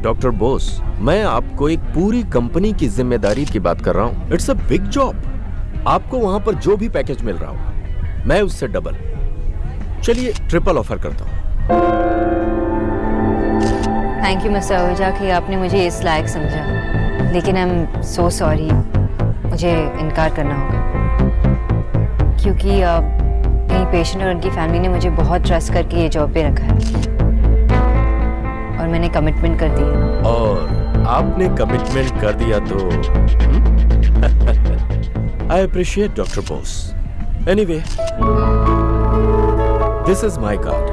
Doctor Bose, मैं आपको एक पूरी कंपनी की जिम्मेदारी की बात कर रहा हूँ। It's a big job. आपको वहां पर जो भी पैकेज मिल रहा हो, मैं उससे डबल, चलिए ट्रिपल ऑफर करता हूँ। थैंक यू मिस्टर आहूजा कि आपने मुझे इस लायक समझा, लेकिन आई एम सो सॉरी, मुझे इनकार करना होगा क्योंकि मेरी पेशेंट और उनकी फैमिली ने मुझे बहुत ट्रस्ट करके ये जॉब पे रखा है और मैंने कमिटमेंट कर दी है। और आपने कमिटमेंट कर दिया तो I appreciate doctor Bose. Anyway, this is my card.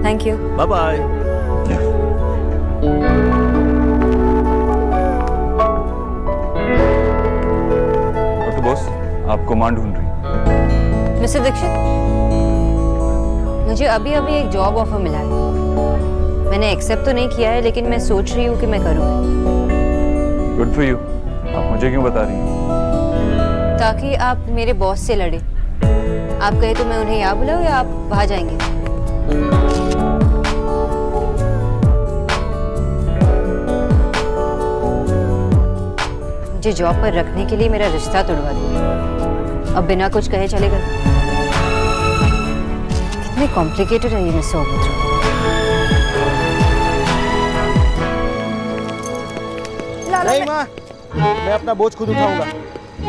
Thank you. Bye bye. Doctor Bose, आपको मां ढूंढ रही। मिस्टर दीक्षित, मुझे अभी अभी एक जॉब ऑफर मिला है। मैंने एक्सेप्ट तो नहीं किया है, लेकिन मैं सोच रही हूँ कि मैं करूँ। Good for you. आप मुझे क्यों बता रही हैं? ताकि आप मेरे बॉस से लड़े। आप कहे तो मैं उन्हें यहाँ बुलाऊं या आप वहाँ जाएंगे? मुझे जॉब पर रखने के लिए मेरा रिश्ता तोड़वा दिया। अब बिना कुछ कहे चलेगा? कितने कॉम्प्लिकेटेड है ये मिस्टर आहूजा। नहीं माँ, मैं अपना बोझ खुद उठाऊंगा।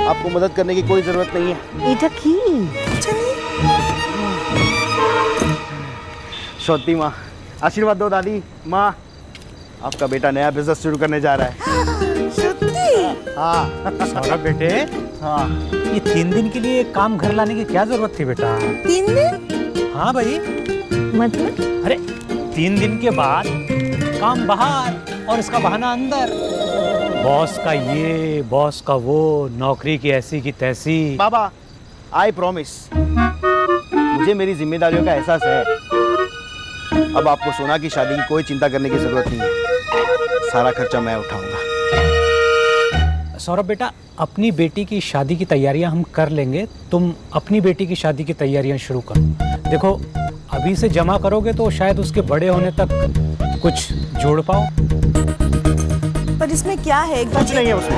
आपको मदद करने की कोई जरूरत नहीं है। এটা কি? सौती माँ, आशीर्वाद दो दादी। माँ, आपका बेटा नया बिजनेस शुरू करने जा रहा है। সত্যি? हाँ सौरभ बेटे, हाँ। ये 3 दिन के लिए काम घर लाने की क्या जरूरत थी बेटा? 3 दिन? हाँ भाई, मतलब? अरे 3 दिन के बाद काम बाहर और इसका बहाना अंदर। बॉस का ये, बॉस का वो, नौकरी की ऐसी की तैसी। बाबा, आई प्रॉमिस, मुझे मेरी जिम्मेदारियों का एहसास है। अब आपको सोना की शादी की कोई चिंता करने की जरूरत नहीं है। सारा खर्चा मैं उठाऊंगा। सौरभ बेटा, अपनी बेटी की शादी की तैयारियां हम कर लेंगे, तुम अपनी बेटी की शादी की तैयारियां शुरू करो। देखो, अभी से जमा करोगे तो शायद उसके बड़े होने तक कुछ जोड़ पाओ। पर इसमें क्या है? एक कुछ नहीं है उसमें।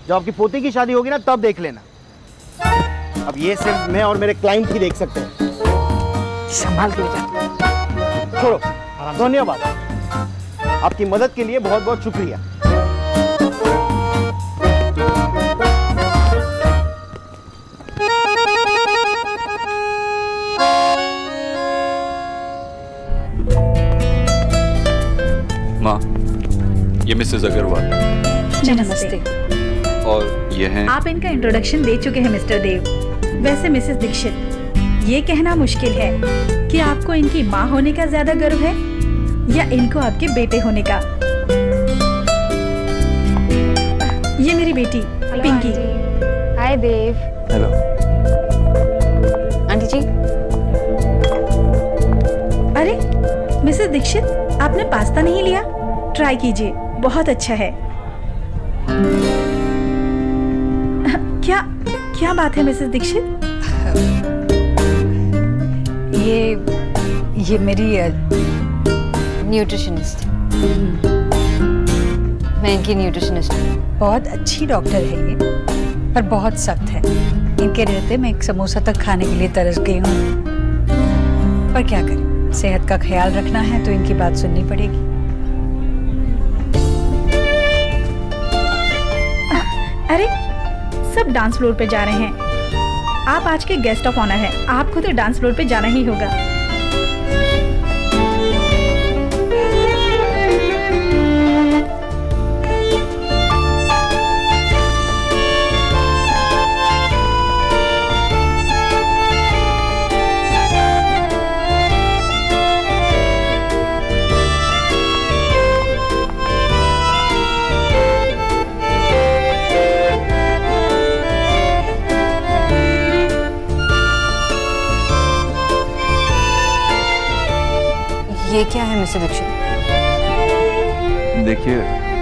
जब आपकी पोती की शादी होगी ना, तब देख लेना। अब ये सिर्फ मैं और मेरे क्लाइंट ही देख सकते हैं। संभाल के बेटा। छोड़ो, धन्यवाद। आपकी मदद के लिए बहुत बहुत शुक्रिया। माँ, ये मिसेस अग्रवाल नमस्ते। और ये हैं। आप इनका इंट्रोडक्शन दे चुके हैं मिस्टर देव। वैसे मिसेस दीक्षित, ये कहना मुश्किल है कि आपको इनकी माँ होने का ज्यादा गर्व है या इनको आपके बेटे होने का। ये मेरी बेटी पिंकी। हाय देव। हेलो। आंटी जी। अरे मिसेस दीक्षित, आपने पास्ता नहीं लिया? ट्राई कीजिए, बहुत अच्छा है। क्या बात है मिसेस दीक्षित? ये मेरी न्यूट्रिशनिस्ट। मैं इनकी न्यूट्रिशनिस्ट हूँ। बहुत अच्छी डॉक्टर है ये, पर बहुत सख्त है। इनके रहते मैं एक समोसा तक खाने के लिए तरस गई हूँ। पर क्या करें, सेहत का ख्याल रखना है तो इनकी बात सुननी पड़ेगी। अरे सब डांस फ्लोर पे जा रहे हैं। आप आज के गेस्ट ऑफ ऑनर हैं, आपको तो डांस फ्लोर पे जाना ही होगा। ये क्या है मिस्टर दीक्षित? देखिए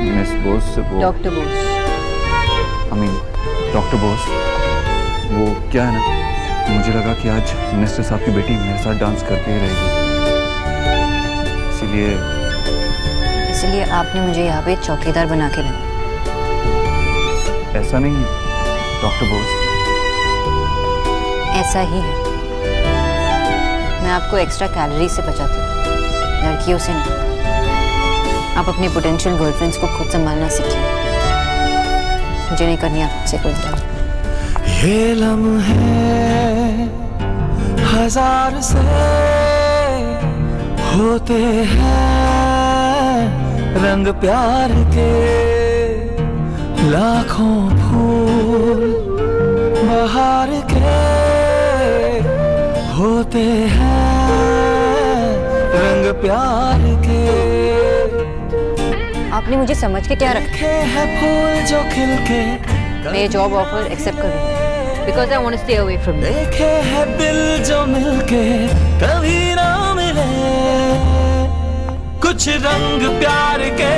मिस बोस से वो डॉक्टर बोस। डॉक्टर बोस, वो क्या है ना, मुझे लगा कि आज मिनिस्टर साहब की बेटी मेरे साथ डांस करके ही रहेगी, इसीलिए इसलिए इसलिए आपने मुझे यहाँ पे चौकीदार बना के लाया। ऐसा नहीं है डॉक्टर बोस। ऐसा ही है। मैं आपको एक्स्ट्रा कैलोरी से बचाती हूँ, लड़कियों से नहीं। आप अपनी पोटेंशियल गर्लफ्रेंड्स को खुद संभालना सीखिए। मुझे नहीं करनी आपसे कोई बात। ये लम्हे हजार से होते हैं रंग प्यार के, लाखों फूल बहार के होते हैं रंग प्यार के। आपने मुझे समझ के क्या रखा? देखे हैं फूल जो खिल के, मैं ये जॉब ऑफर एक्सेप्ट कर रही हूँ because I want to stay away from you. देखे हैं दिल जो मिलके कभी ना मिले, कुछ रंग प्यार के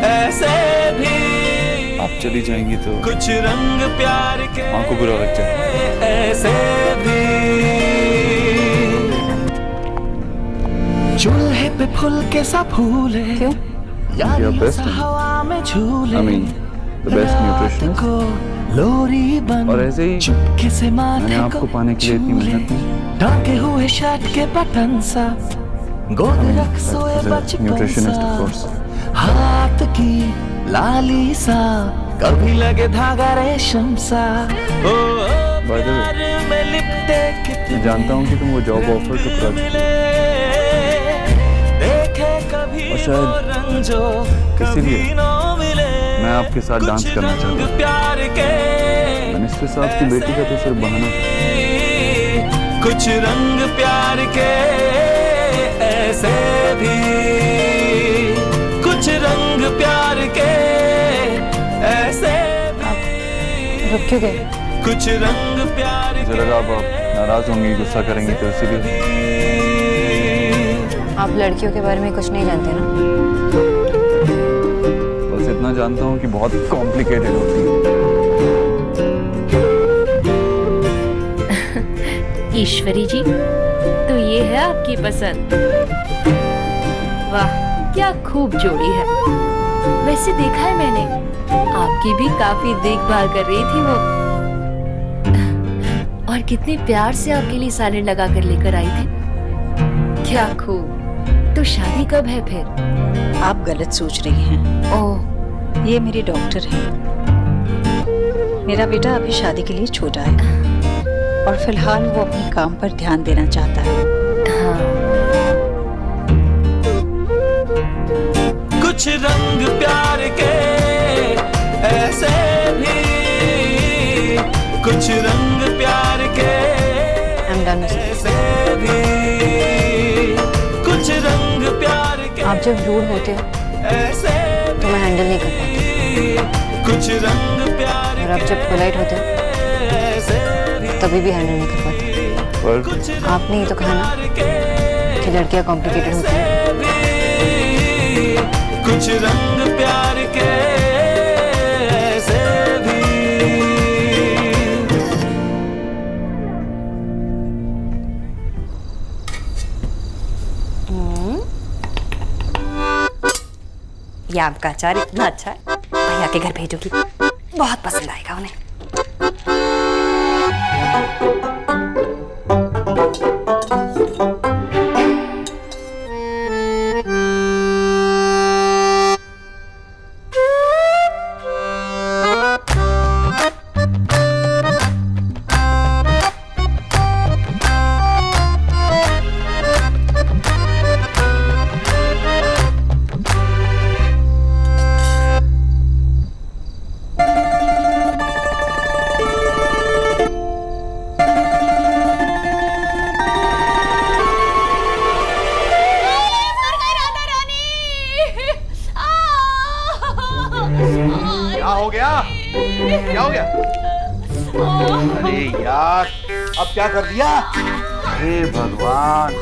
ऐसे भी। आप चली जाएंगी तो कुछ रंग प्यार के माँ को बुरा लग जाए। ऐसे भी। चूल्हे पे फूल के सा फूले, क्यों? यार You're best सा man. हवा में झूले। I mean, the best रात nutritionist. को लोरी बन और ऐसे ही चुपके से माथे मैंने आपको को पाने के लिए इतनी छूले। मेहनत की। ढाके हुए शर्ट के बटन सा, गोद रख सोए बचपन न्यूट्रिशनिस्ट ऑफ सा, कोर्स। हाथ की लाली सा, कभी लगे धागा रेशम सा। ओ By the way, प्यार में लिपटे मैं जानता हूँ कि तुम वो जॉब ऑफर ठुकरा चुकी हो। देखे कभी और शायद वो रंग जो इसीलिए कभी ना मिले। मैं आपके साथ डांस कुछ करना चाहता रंग हूँ। प्यार के मिनिस्टर साहब की बेटी का तो सिर्फ बहाना था। कुछ रंग प्यार के ऐसे भी, कुछ रंग प्यार के ऐसे भी। रुक क्यों गए? कुछ रंग प्यार मुझे के लगा आप नाराज होंगी, गुस्सा करेंगी, तो इसीलिए आप लड़कियों के बारे में कुछ नहीं जानते ना। बस इतना जानता हूँ कि बहुत कॉम्प्लिकेटेड होती है। ईश्वरी जी, तो ये है आपकी पसंद। वाह, क्या खूब जोड़ी है। वैसे देखा है मैंने, आपकी भी काफी देखभाल कर रही थी वो। और कितने प्यार से आपके लिए सालन लगा कर लेकर आई थी। क्या खूब। तो शादी कब है फिर? आप गलत सोच रही हैं। ओह, ये मेरी डॉक्टर है। मेरा बेटा अभी शादी के लिए छोटा है और फिलहाल वो अपने काम पर ध्यान देना चाहता है। हाँ। कुछ रंग प्यार के ऐसे भी, कुछ रंग प्यार के I'm done with it. ऐसे भी, कुछ रंग प्यार के आप जब रूड होते हो ऐसे तो मैं हैंडल नहीं कर पाती, कुछ रंग प्यार और आप जब पोलाइट होते हो ऐसे तभी भी हैंडल नहीं कर पाती। पर आपने ही तो कहा ना कि लड़कियां कॉम्प्लिकेटेड होती हैं। कुछ रंग प्यार के ऐसे भी। ये आम का अचार इतना अच्छा है, भैया के घर भेजोगी, बहुत पसंद आएगा उन्हें। क्या हो गया? क्या हो गया? अरे यार, अब क्या कर दिया? अरे भगवान,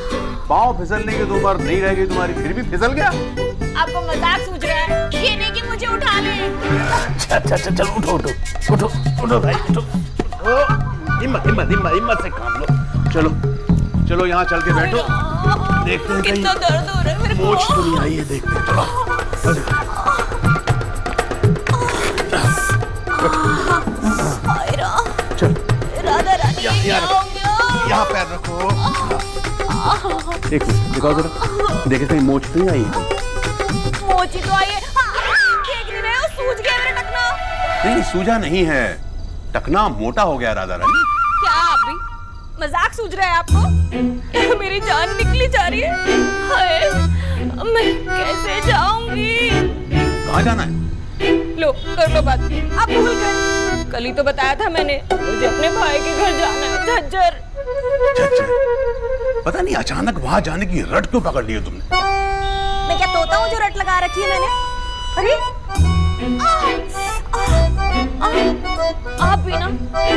पाँव फिसलने की तो उम्र नहीं रह गई तुम्हारी, फिर भी फिसल गया? आपको मजाक सूझ रहा है? ये नहीं कि मुझे उठा ले। अच्छा, चलो उठो भाई, उठो। हिम्मत से काम लो, चलो। चलो यहाँ चल के बैठो, देखते हैं कितना दर्द हो रहा है मेरे को। मोच तो नहीं आई है, देखते हैं। चलो चल, राधा रानी क्या हो गया? यहाँ पैर रखो। एक मिनट दिखाओ जरा, देखे कहीं मोच तो नहीं आई है। मोची तो आई है। देख नहीं रहे हो, सूज गया मेरा टकना। नहीं सूजा नहीं है, टकना मोटा हो गया राधा रानी। क्या आप भी मजाक सूझ रहा है आपको? मेरी जान निकली जा रही है। हाय, मैं कैसे जाऊंगी? कहाँ जाना है? लो कर लो बात, आप भूल गए। कल ही तो बताया था मैंने, मुझे अपने भाई के घर जाना है, झज्जर। पता नहीं अचानक वहां जाने की रट क्यों पकड़ ली है तुमने? मैं क्या तोता हूँ जो रट लगा रखी है मैंने? अरे आप भी ना,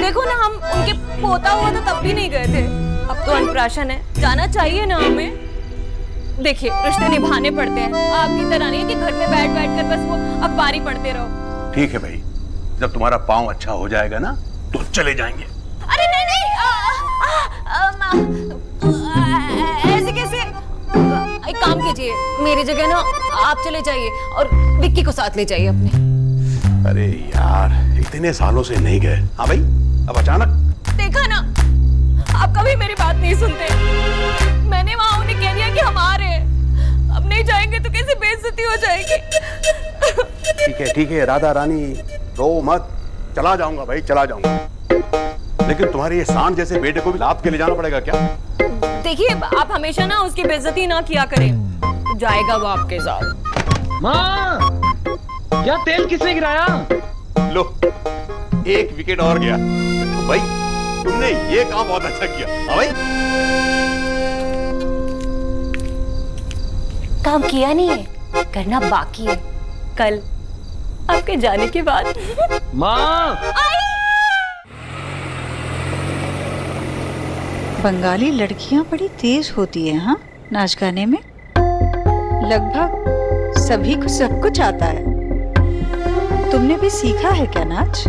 देखो ना, हम उनके पोता हुआ तो तब भी नहीं गए थे, अब तो अनप्राशन है, जाना चाहिए ना हमें। देखिए रिश्ते निभाने पड़ते हैं, आपकी तरह नहीं है कि घर में बैठ बैठ कर बस वो अखबार ही पढ़ते रहो। ठीक है भाई, जब तुम्हारा पाँव अच्छा हो जाएगा ना तो चले जाएंगे। अरे नहीं नहीं, ऐसे कैसे? एक काम कीजिए, मेरी जगह ना आप चले जाइए और विक्की को साथ ले जाइए अपने। अरे यार, इतने सालों से नहीं गए। हाँ भाई, अब अचानक। देखा ना, आप कभी मेरी बात नहीं सुनते। मैंने वहां उन्हें कह दिया कि हम आ रहे हैं, अब नहीं जाएंगे तो कैसे बेइज्जती हो जाएगी। ठीक है राधा रानी, रो मत, चला जाऊंगा भाई, चला जाऊंगा। लेकिन तुम्हारे ये सांड जैसे बेटे को भी लाद के ले जाना पड़ेगा क्या? देखिए, आप हमेशा ना उसकी बेइज्जती ना किया करें, जाएगा वो आपके साथ। माँ, क्या तेल किसने गिराया? लो, एक विकेट और गया। तो भाई तुमने ये काम बहुत अच्छा किया। हाँ भाई, काम किया नहीं है, करना बाकी है, कल आपके जाने के बाद। माँ, बंगाली लड़कियां बड़ी तेज होती है, हाँ, नाच गाने में। लगभग सभी को सब कुछ आता है। तुमने भी सीखा है क्या नाच?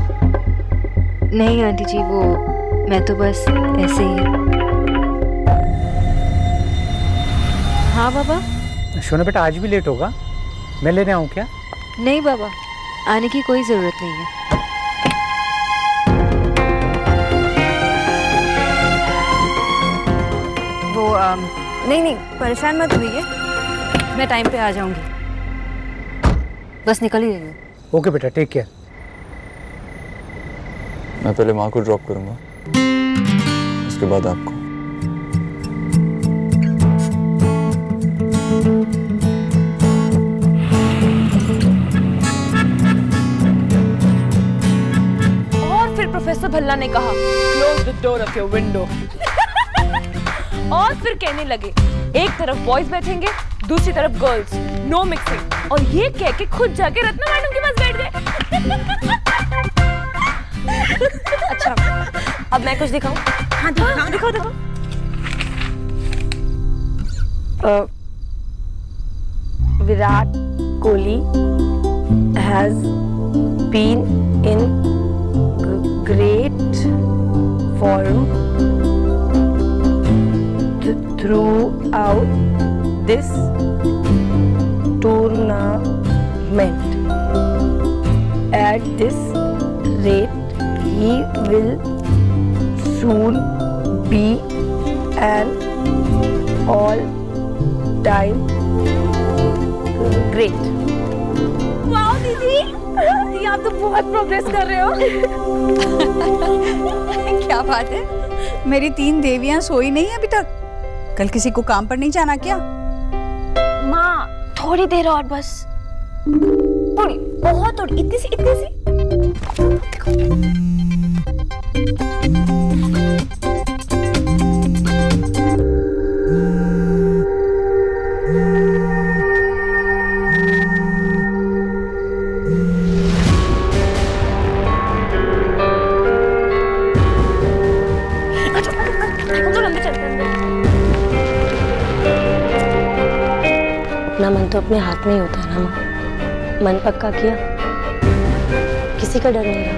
नहीं आंटी जी, वो मैं तो बस ऐसे ही। हाँ बाबा। शोना बेटा, आज भी लेट होगा, मैं लेने आऊँ क्या? नहीं बाबा, आने की कोई जरूरत नहीं है। वो नहीं, परेशान मत होइए, मैं टाइम पे आ जाऊंगी, बस निकल ही रही हूँ। ओके बेटा, टेक केयर। मैं पहले माँ को ड्रॉप करूंगा, उसके बाद आपको। और फिर प्रोफेसर भल्ला ने कहा, close the door of your window. और फिर कहने लगे, एक तरफ बॉयज बैठेंगे, दूसरी तरफ गर्ल्स, नो मिक्सिंग। और ये कह के खुद जाके रत्ना मैडम के पास बैठ गए। अच्छा, अब मैं कुछ दिखाऊं? हाँ दिखाओ। Virat Kohli has been in great form throughout this tournament. At this rate, he will soon be an all-time great. वाह दीदी, आप तो बहुत प्रोग्रेस कर रहे हो। क्या बात है, मेरी 3 देवियां सोई नहीं है अभी तक? कल किसी को काम पर नहीं जाना क्या? माँ, थोड़ी देर और बस, थोड़ी, बहुत थोड़ी, इतनी सी। अपना मन तो अपने हाथ में ही होता है ना माँ। मन पक्का किया, किसी का डर नहीं रहा।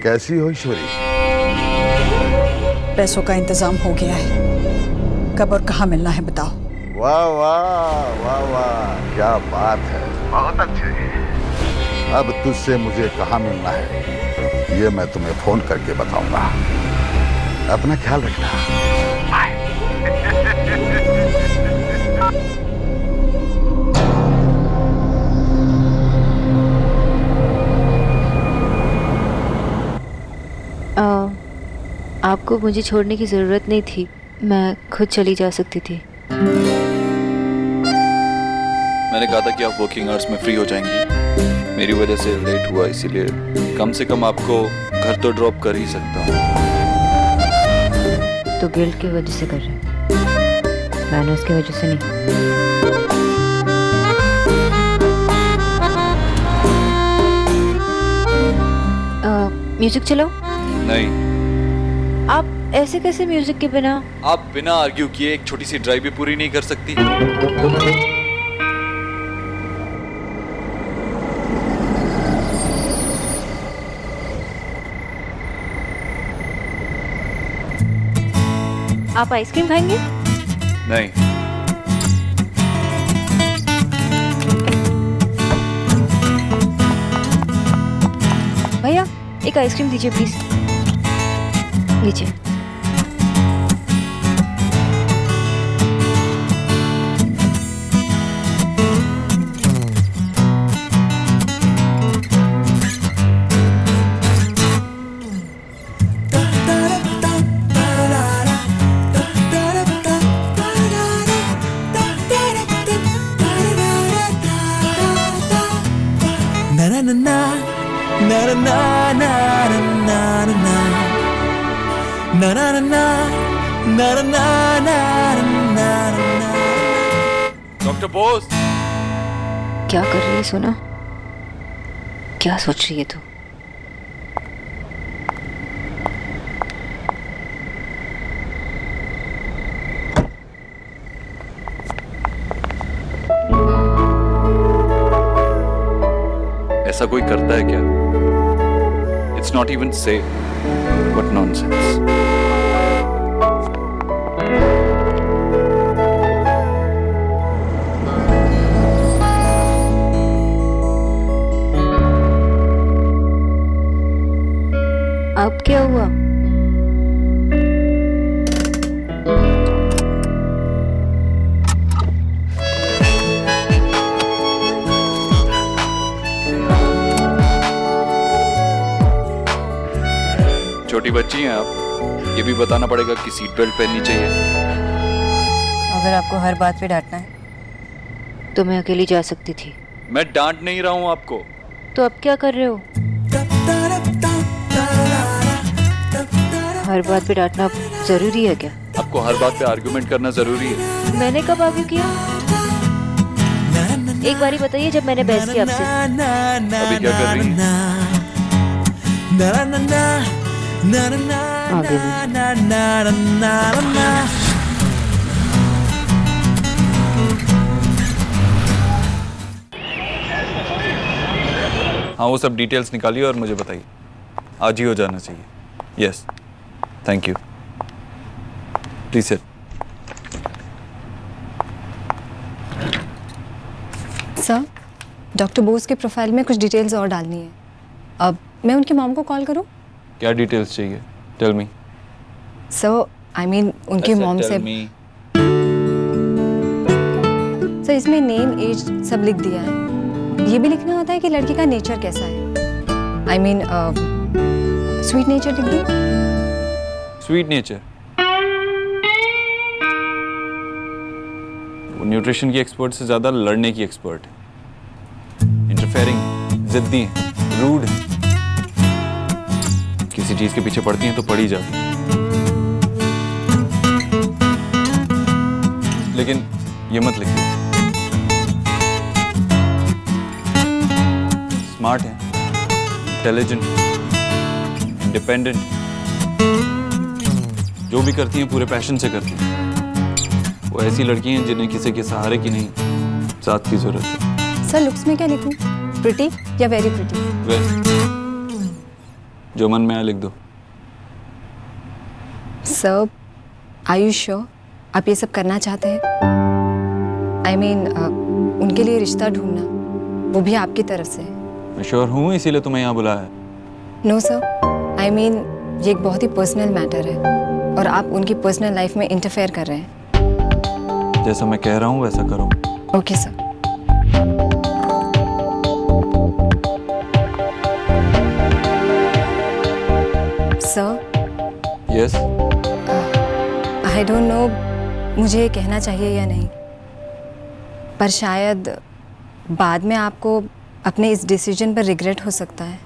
कैसी हो ईश्वरी? पैसों का इंतजाम हो गया है, कब और कहाँ मिलना है बताओ। वाह वाह वाह वाह, क्या बात है, बहुत अच्छे। अब तुझसे मुझे कहाँ मिलना है ये मैं तुम्हें फोन करके बताऊंगा। अपना ख्याल रखना। आपको मुझे छोड़ने की ज़रूरत नहीं थी, मैं खुद चली जा सकती थी। मैंने कहा था कि आप वर्किंग आवर्स में फ्री हो जाएंगी। मेरी वजह से लेट हुआ, इसीलिए कम से कम आपको घर तो ड्रॉप कर ही सकता हूँ। तो गिल्ट की वजह से कर रहे हैं, मैनर्स की वजह से नहीं। म्यूजिक चलाओ? नहीं। आप ऐसे कैसे म्यूजिक के बिना? आप बिना आर्ग्यू किए एक छोटी सी ड्राइव भी पूरी नहीं कर सकती? आप आइसक्रीम खाएंगे? नहीं। भैया एक आइसक्रीम दीजिए प्लीज। लीजिए। डॉक्टर बोस, क्या कर रही है सोना? क्या सोच रही है तू? ऐसा कोई करता है क्या? It's not even safe. What nonsense. अब क्या हुआ? छोटी बच्ची हैं आप, ये भी बताना पड़ेगा कि सीट बेल्ट पहननी चाहिए। अगर आपको हर बात पे डांटना है तो मैं अकेली जा सकती थी। मैं डांट नहीं रहा हूँ आपको। तो अब क्या कर रहे हो? हर बात पे डांटना जरूरी है क्या? आपको हर बात पे आर्गुमेंट करना जरूरी है? मैंने कब आर्ग्यू किया? एक बारी बताइए जब मैंने बहस की आपसे। अभी क्या कर रही हैं? आगे हाँ, वो सब डिटेल्स निकालिए और मुझे बताइए। आज ही हो जाना चाहिए। Yes, thank you. Please sit. Sir, doctor Bose के प्रोफाइल में कुछ डिटेल्स और डालनी है। अब मैं उनकी मॉम को कॉल करूं? क्या डिटेल्स चाहिए? Tell me. Sir, I mean उनकी मॉम से। सर, इसमें नेम, एज सब लिख दिया है। ये भी लिखना होता है कि लड़की का नेचर कैसा है। आई मीन स्वीट नेचर लिख दूं? Sweet nature? वो न्यूट्रिशन की एक्सपर्ट से ज्यादा लड़ने की एक्सपर्ट है। इंटरफेयरिंग, जिद्दी है, रूड है। किसी चीज के पीछे पड़ती हैं तो पड़ी जाती है। लेकिन ये मत लिखिए। स्मार्ट है, इंटेलिजेंट, इंडिपेंडेंट, जो भी करती हैं पूरे पैशन से करती हैं। वो ऐसी लड़की हैं जिन्हें किसी के सहारे की नहीं, साथ की जरूरत है। सर, लुक्स में क्या लिखूं? प्रिटी या वेरी प्रिटी? जो मन में आए लिख दो। सर, आर यू श्योर आप ये सब करना चाहते हैं? आई मीन उनके लिए रिश्ता ढूंढना, वो भी आपकी तरफ से। मैं श्योर हूँ, इसीलिए तुम्हें यहाँ बुलाया है। नो सर, आई मीन ये एक बहुत ही पर्सनल मैटर है और आप उनकी पर्सनल लाइफ में इंटरफेयर कर रहे हैं। जैसा मैं कह रहा हूँ वैसा करो। Okay sir. Sir, yes. I don't know मुझे ये कहना चाहिए या नहीं, पर शायद बाद में आपको अपने इस डिसीजन पर रिग्रेट हो सकता है।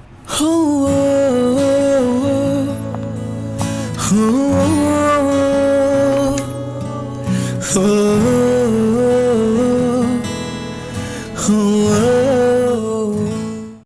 Oh